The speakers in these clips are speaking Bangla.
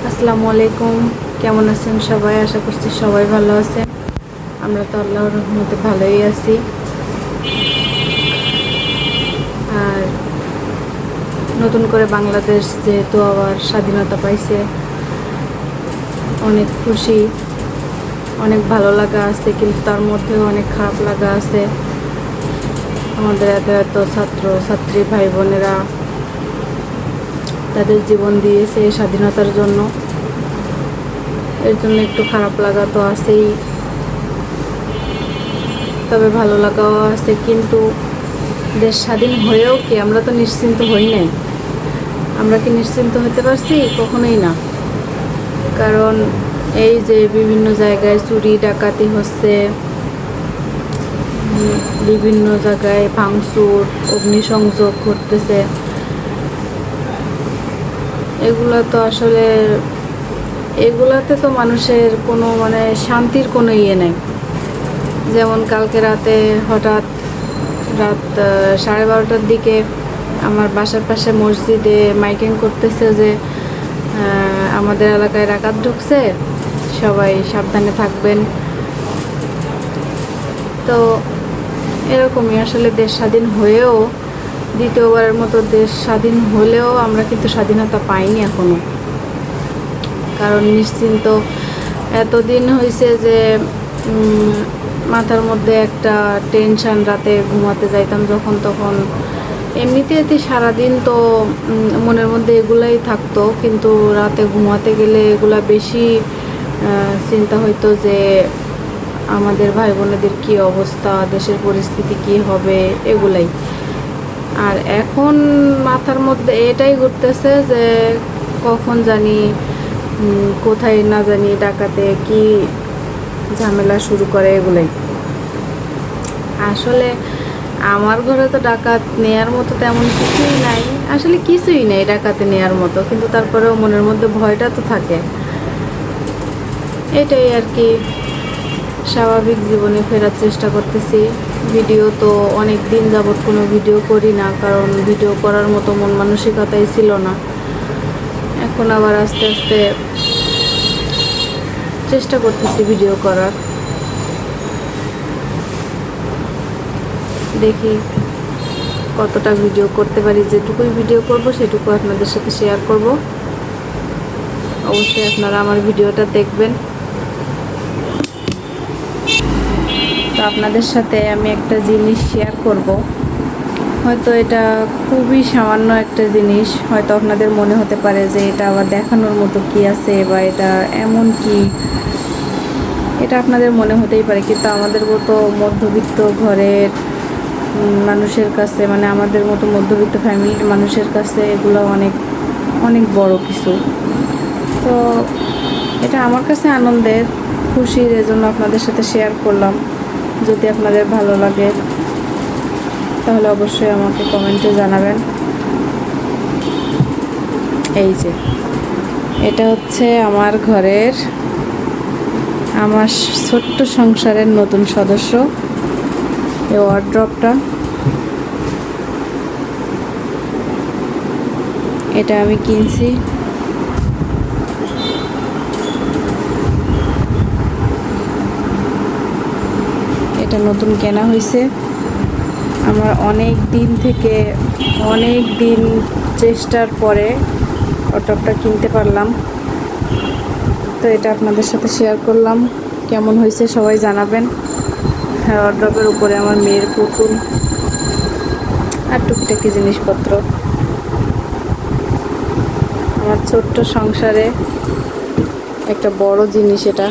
আসসালামু আলাইকুম। কেমন আছেন সবাই? আশা করছি সবাই ভালো আছেন। আমরা তো আল্লাহর রহমতে ভালোই আছি। আর নতুন করে বাংলাদেশ যেহেতু আবার স্বাধীনতা পাইছে, অনেক খুশি, অনেক ভালো লাগা আছে, কিন্তু তার মধ্যেও অনেক খারাপ লাগা আছে। আমাদের এত এত ছাত্র ছাত্রী ভাই বোনেরা তাদের জীবন দিয়েছে এই স্বাধীনতার জন্য, এর জন্য একটু খারাপ লাগা তো আছেই, তবে ভালো লাগাও আছে। কিন্তু দেশ স্বাধীন হয়েও কি আমরা তো নিশ্চিন্ত হই নাই? আমরা কি নিশ্চিন্ত হতে পারছি? কখনোই না। কারণ এই যে বিভিন্ন জায়গায় চুরি ডাকাতি হচ্ছে, বিভিন্ন জায়গায় ভাঙচুর, অগ্নিসংযোগ ঘটতেছে, এগুলো তো আসলে এগুলাতে তো মানুষের কোনো শান্তির কোনো ইয়ে নেই। যেমন কালকে রাতে হঠাৎ রাত 12:30টার দিকে আমার বাসার পাশে মসজিদে মাইকিং করতেছে যে আমাদের এলাকায় ডাকাত ঢুকছে, সবাই সাবধানে থাকবেন। তো এরকমই আসলে দেশ স্বাধীন হয়েও, দ্বিতীয়বারের মতো দেশ স্বাধীন হলেও আমরা কিন্তু স্বাধীনতা পাইনি এখনো। কারণ নিশ্চিন্ত এতদিন হয়েছে যে মাথার মধ্যে একটা টেনশান, রাতে ঘুমাতে যাইতাম যখন তখন এমনিতে সারাদিন তো মনের মধ্যে এগুলাই থাকতো, কিন্তু রাতে ঘুমাতে গেলে এগুলা বেশি চিন্তা হইতো যে আমাদের ভাই বোনেদের কী অবস্থা, দেশের পরিস্থিতি কী হবে, এগুলাই। আর এখন মাথার মধ্যে এটাই ঘুরতেছে যে কখন জানি কোথায় না জানি ডাকাতে কি ঝামেলা শুরু করে, এগুলাই। আসলে আমার ঘরে তো ডাকাত নেয়ার মতো তেমন কিছুই নাই, আসলে কিছুই নেই ডাকাতে নেয়ার মতো, কিন্তু তারপরেও মনের মধ্যে ভয়টা তো থাকে। এটাই আর কি, স্বাভাবিক জীবনে ফেরার চেষ্টা করতেছি। ভিডিও তো অনেক দিন যাবৎ কোনো ভিডিও করি না, কারণ ভিডিও করার মতো মন মানসিকতাই ছিল না। এখন আবার আস্তে আস্তে চেষ্টা করতেছি ভিডিও করার। দেখি কতটা ভিডিও করতে পারি, যেটুকুই ভিডিও করব সেটুকু আপনাদের সাথে শেয়ার করব। অবশ্যই আপনারা আমার ভিডিওটা দেখবেন। তো আপনাদের সাথে আমি একটা জিনিস শেয়ার করব, হয়তো এটা খুবই সামান্য একটা জিনিস, হয়তো আপনাদের মনে হতে পারে যে এটা আবার দেখানোর মতো কি আছে, বা এটা এমন কি, এটা আপনাদের মনে হতেই পারে। কিন্তু আমাদের মতো মধ্যবিত্ত ঘরের মানুষের কাছে, আমাদের মতো মধ্যবিত্ত ফ্যামিলির মানুষের কাছে এগুলো অনেক অনেক বড় কিছু। তো এটা আমার কাছে আনন্দের, খুশির, এজন্য আপনাদের সাথে শেয়ার করলাম। যদি আপনাদের ভালো লাগে তাহলে অবশ্যই আমাকে কমেন্টে জানাবেন। এই যে এটা হচ্ছে আমার ঘরের, আমার ছোট্ট সংসারের নতুন সদস্য, এই ওয়ার্ড্রপটা। এটা আমি কিনছি, এটা নতুন কেনা হয়েছে। আমার অনেক দিন থেকে, অনেক দিন চেষ্টার পরে ওয়ার্ড্রপটা কিনতে পারলাম। তো এটা আপনাদের সাথে শেয়ার করলাম। কেমন হয়েছে সবাই জানাবেন। হ্যাঁ, ওয়ার্ড্রপের উপরে আমার মেয়ের পুতুল আর টুকিটাকি জিনিসপত্র। আমার ছোট্ট সংসারে একটা বড় জিনিস। এটা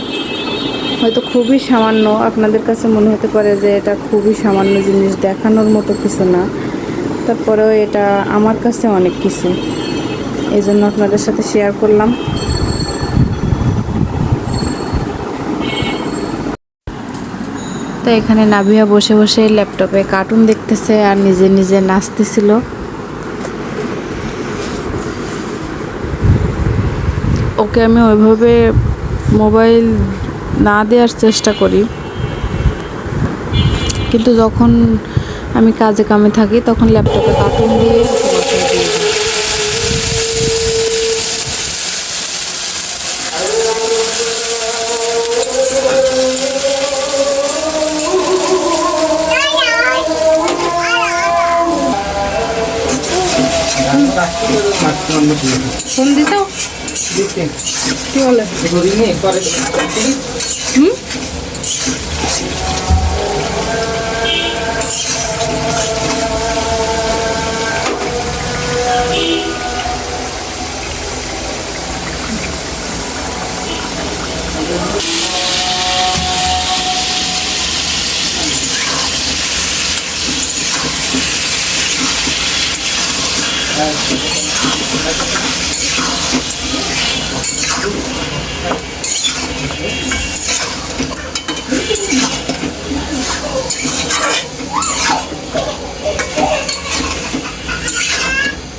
হয়তো খুবই সামান্য, আপনাদের কাছে মনে হতে পারে যে এটা খুবই সামান্য জিনিস, দেখানোর মতো কিছু না, তারপরেও এটা আমার কাছে অনেক কিছু, এই জন্য আপনাদের সাথে শেয়ার করলাম। তো এখানে নাভিয়া বসে বসে ল্যাপটপে কার্টুন দেখতেছে আর নিজে নিজে নাচতেছিল। ওকে আমি ওইভাবে মোবাইল না দেওয়ার চেষ্টা করি, কিন্তু যখন আমি কাজে কামে থাকি তখন ল্যাপটপে কার্টুন দিয়ে ফোন দিছ কি বলে হুম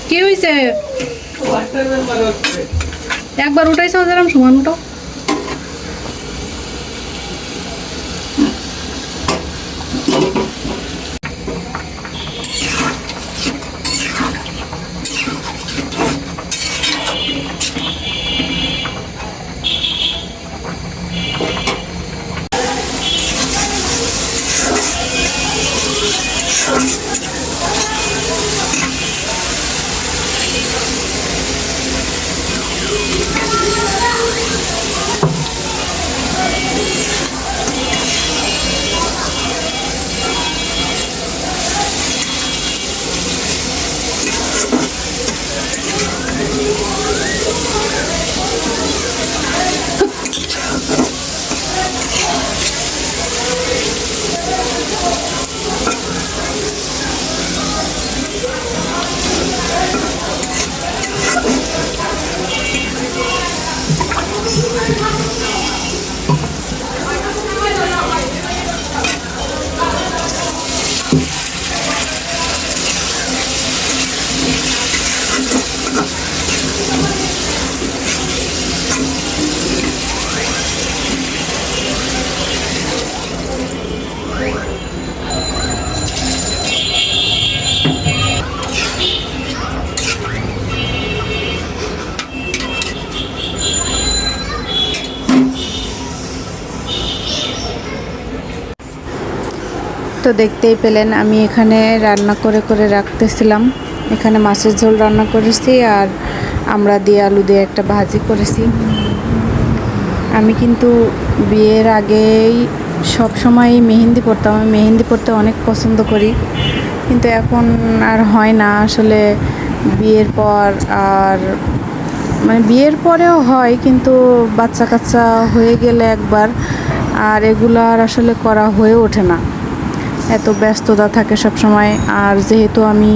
কি হয়েছে একবার উঠাইছ যেরকম সমান উঠাও তো দেখতেই পেলেন আমি এখানে রান্না করে করে রাখতেছিলাম এখানে মাছের ঝোল রান্না করেছি আর আমরা দিয়ে আলু দিয়ে একটা ভাজি করেছি আমি কিন্তু বিয়ের আগেই সব সময় মেহেন্দি পরতাম আমি মেহেন্দি পরতে অনেক পছন্দ করি কিন্তু এখন আর হয় না আসলে বিয়ের পর আর মানে বিয়ের পরেও হয় কিন্তু বাচ্চা কাচ্চা হয়ে গেলে একবার আর এগুলো আর আসলে করা হয়ে ওঠে না এত ব্যস্ততা থাকে সব সময় আর যেহেতু আমি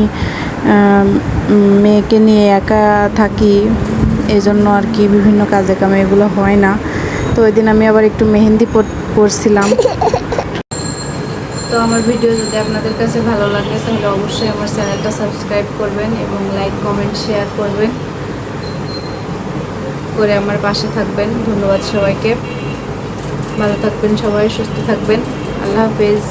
মেয়েকে নিয়ে একা থাকি এজন্য আর কি বিভিন্ন কাজে কামে এগুলো হয় না তো ওই দিন আমি আবার একটু মেহেন্দি পরছিলাম তো আমার ভিডিও যদি আপনাদের কাছে ভালো লাগে তাহলে অবশ্যই আমার চ্যানেলটা সাবস্ক্রাইব করবেন এবং লাইক কমেন্ট শেয়ার করবেন করে আমার পাশে থাকবেন ধন্যবাদ সবাইকে ভালো থাকবেন সবাই সুস্থ থাকবেন আল্লাহ হাফেজ